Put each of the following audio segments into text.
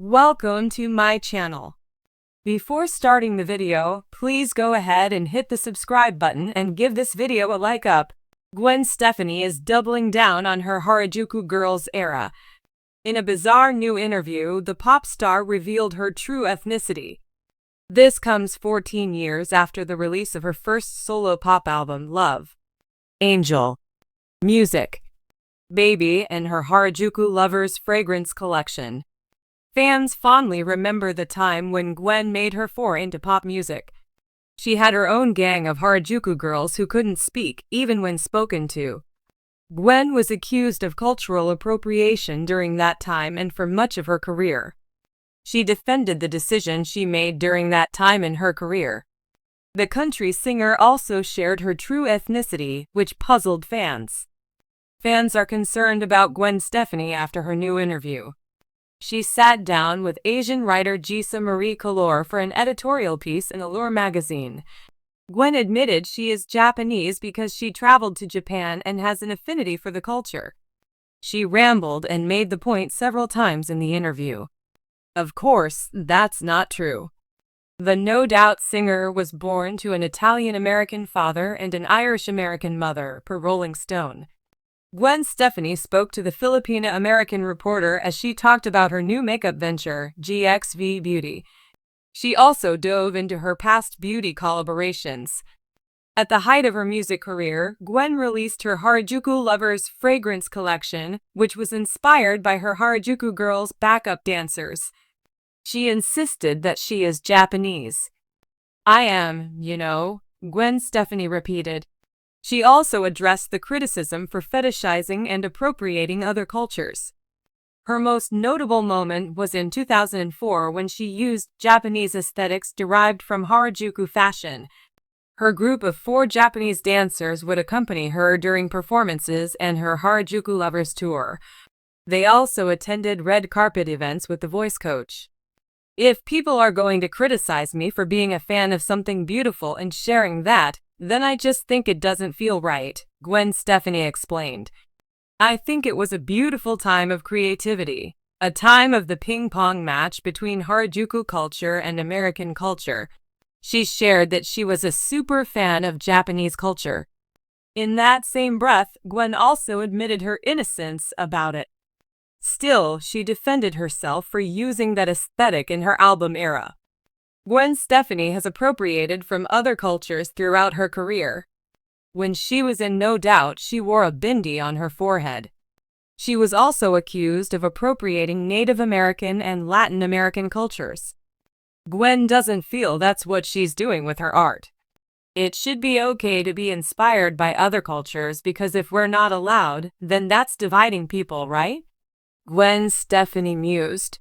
Welcome to my channel. Before starting the video, please go ahead and hit the subscribe button and give this video a like up. Gwen Stefani is doubling down on her Harajuku Girls era. In a bizarre new interview, the pop star revealed her true ethnicity. This comes 14 years after the release of her first solo pop album, Love, Angel, Music, Baby, and her Harajuku Lovers fragrance collection. Fans fondly remember the time when Gwen made her foray into pop music. She had her own gang of Harajuku girls who couldn't speak, even when spoken to. Gwen was accused of cultural appropriation during that time and for much of her career. She defended the decision she made during that time in her career. The country singer also shared her true ethnicity, which puzzled fans. Fans are concerned about Gwen Stefani after her new interview. She sat down with Asian writer Gisa Marie Calor for an editorial piece in Allure magazine. Gwen admitted she is Japanese because she traveled to Japan and has an affinity for the culture. She rambled and made the point several times in the interview. Of course, that's not true. The No Doubt singer was born to an Italian-American father and an Irish-American mother, per Rolling Stone. Gwen Stefani spoke to the Filipino-American reporter as she talked about her new makeup venture, GXV Beauty. She also dove into her past beauty collaborations. At the height of her music career, Gwen released her Harajuku Lovers fragrance collection, which was inspired by her Harajuku Girls backup dancers. She insisted that she is Japanese. "I am, Gwen Stefani repeated. She also addressed the criticism for fetishizing and appropriating other cultures. Her most notable moment was in 2004 when she used Japanese aesthetics derived from Harajuku fashion. Her group of 4 Japanese dancers would accompany her during performances and her Harajuku Lovers tour. They also attended red carpet events with the voice coach. If people are going to criticize me for being a fan of something beautiful and sharing that, then I just think it doesn't feel right," Gwen Stefani explained. "I think it was a beautiful time of creativity, a time of the ping-pong match between Harajuku culture and American culture." She shared that she was a super fan of Japanese culture. In that same breath, Gwen also admitted her innocence about it. Still, she defended herself for using that aesthetic in her album era. Gwen Stefani has appropriated from other cultures throughout her career. When she was in No Doubt, she wore a bindi on her forehead. She was also accused of appropriating Native American and Latin American cultures. Gwen doesn't feel that's what she's doing with her art. "It should be okay to be inspired by other cultures because if we're not allowed, then that's dividing people, right?" Gwen Stefani mused.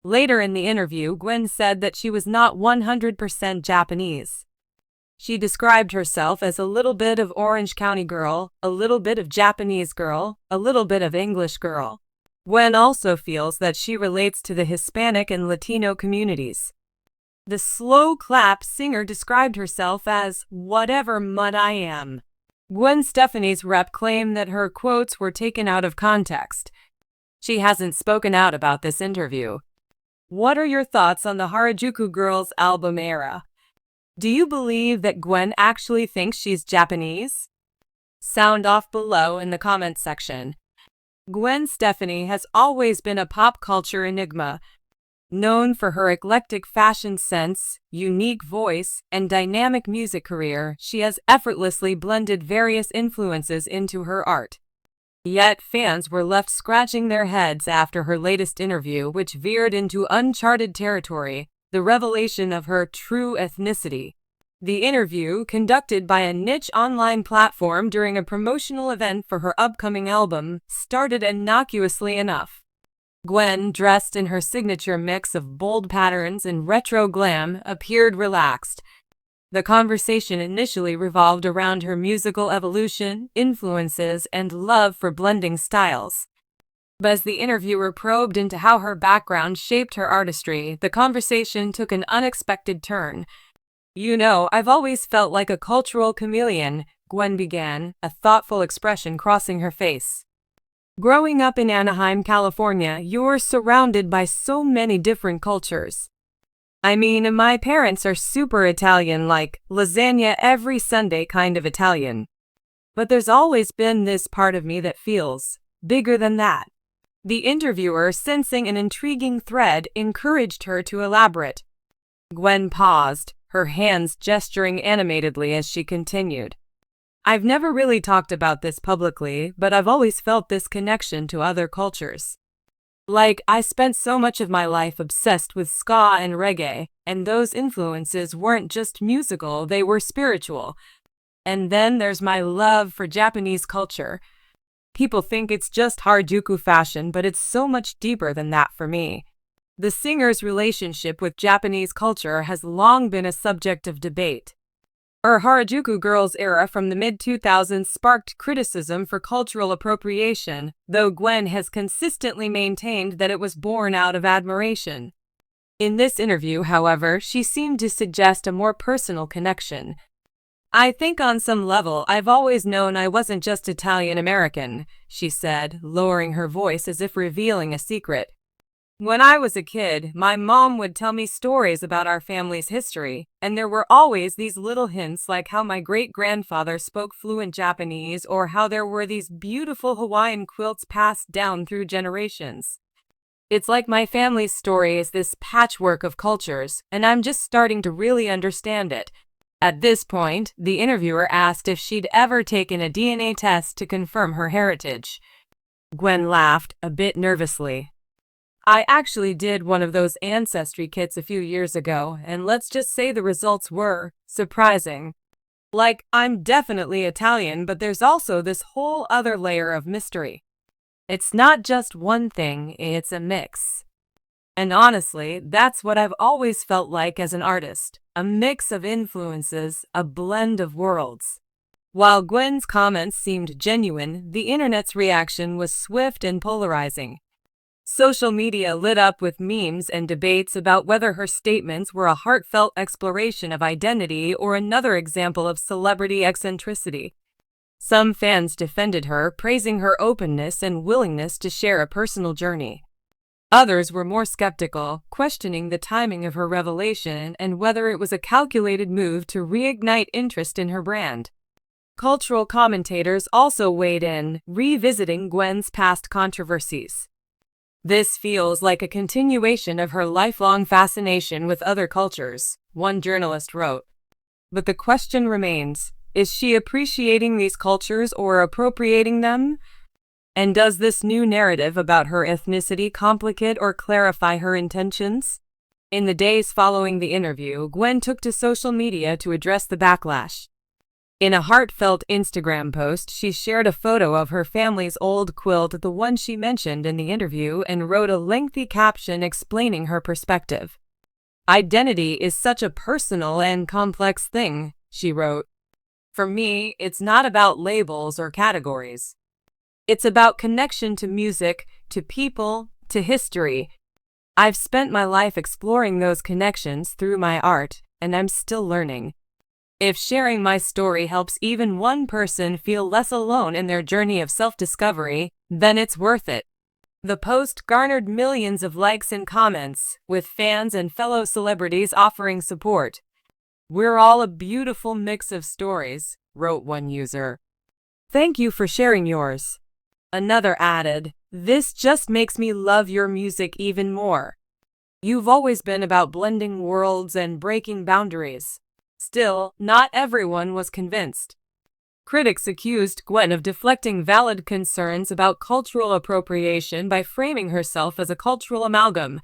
Later in the interview, Gwen said that she was not 100% Japanese. She described herself as a little bit of Orange County girl, a little bit of Japanese girl, a little bit of English girl. Gwen also feels that she relates to the Hispanic and Latino communities. The slow clap singer described herself as "whatever mud I am." Gwen Stefani's rep claimed that her quotes were taken out of context. She hasn't spoken out about this interview. What are your thoughts on the Harajuku Girls album era? Do you believe that Gwen actually thinks she's Japanese? Sound off below in the comments section. Gwen Stefani has always been a pop culture enigma. Known for her eclectic fashion sense, unique voice, and dynamic music career, she has effortlessly blended various influences into her art. Yet fans were left scratching their heads after her latest interview, which veered into uncharted territory, the revelation of her true ethnicity. The interview, conducted by a niche online platform during a promotional event for her upcoming album, started innocuously enough. Gwen, dressed in her signature mix of bold patterns and retro glam, appeared relaxed. The conversation initially revolved around her musical evolution, influences, and love for blending styles. But as the interviewer probed into how her background shaped her artistry, the conversation took an unexpected turn. "I've always felt like a cultural chameleon," Gwen began, a thoughtful expression crossing her face. Growing up in Anaheim, California, you're surrounded by so many different cultures. I mean, my parents are super Italian, like lasagna every Sunday kind of Italian. But there's always been this part of me that feels bigger than that. The interviewer, sensing an intriguing thread, encouraged her to elaborate. Gwen paused, her hands gesturing animatedly as she continued. I've never really talked about this publicly, but I've always felt this connection to other cultures. Like, I spent so much of my life obsessed with ska and reggae, and those influences weren't just musical, they were spiritual. And then there's my love for Japanese culture. People think it's just Harajuku fashion, but it's so much deeper than that for me. The singer's relationship with Japanese culture has long been a subject of debate. Her Harajuku Girls era from the mid-2000s sparked criticism for cultural appropriation, though Gwen has consistently maintained that it was born out of admiration. In this interview, however, she seemed to suggest a more personal connection. I think on some level I've always known I wasn't just Italian-American, she said, lowering her voice as if revealing a secret. When I was a kid, my mom would tell me stories about our family's history, and there were always these little hints like how my great-grandfather spoke fluent Japanese or how there were these beautiful Hawaiian quilts passed down through generations. It's like my family's story is this patchwork of cultures, and I'm just starting to really understand it. At this point, the interviewer asked if she'd ever taken a DNA test to confirm her heritage. Gwen laughed, a bit nervously. I actually did one of those ancestry kits a few years ago, and let's just say the results were surprising. Like, I'm definitely Italian, but there's also this whole other layer of mystery. It's not just one thing, it's a mix. And honestly, that's what I've always felt like as an artist. A mix of influences, a blend of worlds. While Gwen's comments seemed genuine, the internet's reaction was swift and polarizing. Social media lit up with memes and debates about whether her statements were a heartfelt exploration of identity or another example of celebrity eccentricity. Some fans defended her, praising her openness and willingness to share a personal journey. Others were more skeptical, questioning the timing of her revelation and whether it was a calculated move to reignite interest in her brand. Cultural commentators also weighed in, revisiting Gwen's past controversies. This feels like a continuation of her lifelong fascination with other cultures, one journalist wrote. But the question remains, is she appreciating these cultures or appropriating them? And does this new narrative about her ethnicity complicate or clarify her intentions? In the days following the interview, Gwen took to social media to address the backlash. In a heartfelt Instagram post, she shared a photo of her family's old quilt, the one she mentioned in the interview, and wrote a lengthy caption explaining her perspective. Identity is such a personal and complex thing, she wrote. For me, it's not about labels or categories. It's about connection to music, to people, to history. I've spent my life exploring those connections through my art, and I'm still learning. If sharing my story helps even one person feel less alone in their journey of self-discovery, then it's worth it. The post garnered millions of likes and comments, with fans and fellow celebrities offering support. We're all a beautiful mix of stories, wrote one user. Thank you for sharing yours. Another added, this just makes me love your music even more. You've always been about blending worlds and breaking boundaries. Still, not everyone was convinced. Critics accused Gwen of deflecting valid concerns about cultural appropriation by framing herself as a cultural amalgam.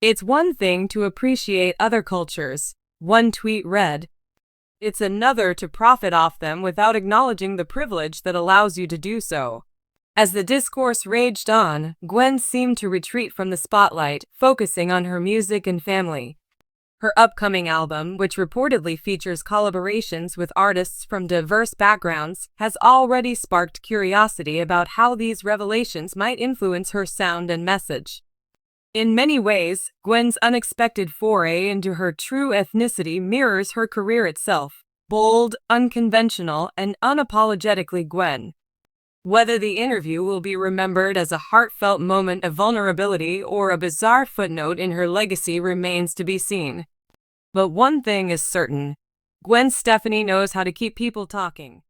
It's one thing to appreciate other cultures, one tweet read. It's another to profit off them without acknowledging the privilege that allows you to do so. As the discourse raged on, Gwen seemed to retreat from the spotlight, focusing on her music and family. Her upcoming album, which reportedly features collaborations with artists from diverse backgrounds, has already sparked curiosity about how these revelations might influence her sound and message. In many ways, Gwen's unexpected foray into her true ethnicity mirrors her career itself, bold, unconventional, and unapologetically Gwen. Whether the interview will be remembered as a heartfelt moment of vulnerability or a bizarre footnote in her legacy remains to be seen. But one thing is certain: Gwen Stefani knows how to keep people talking.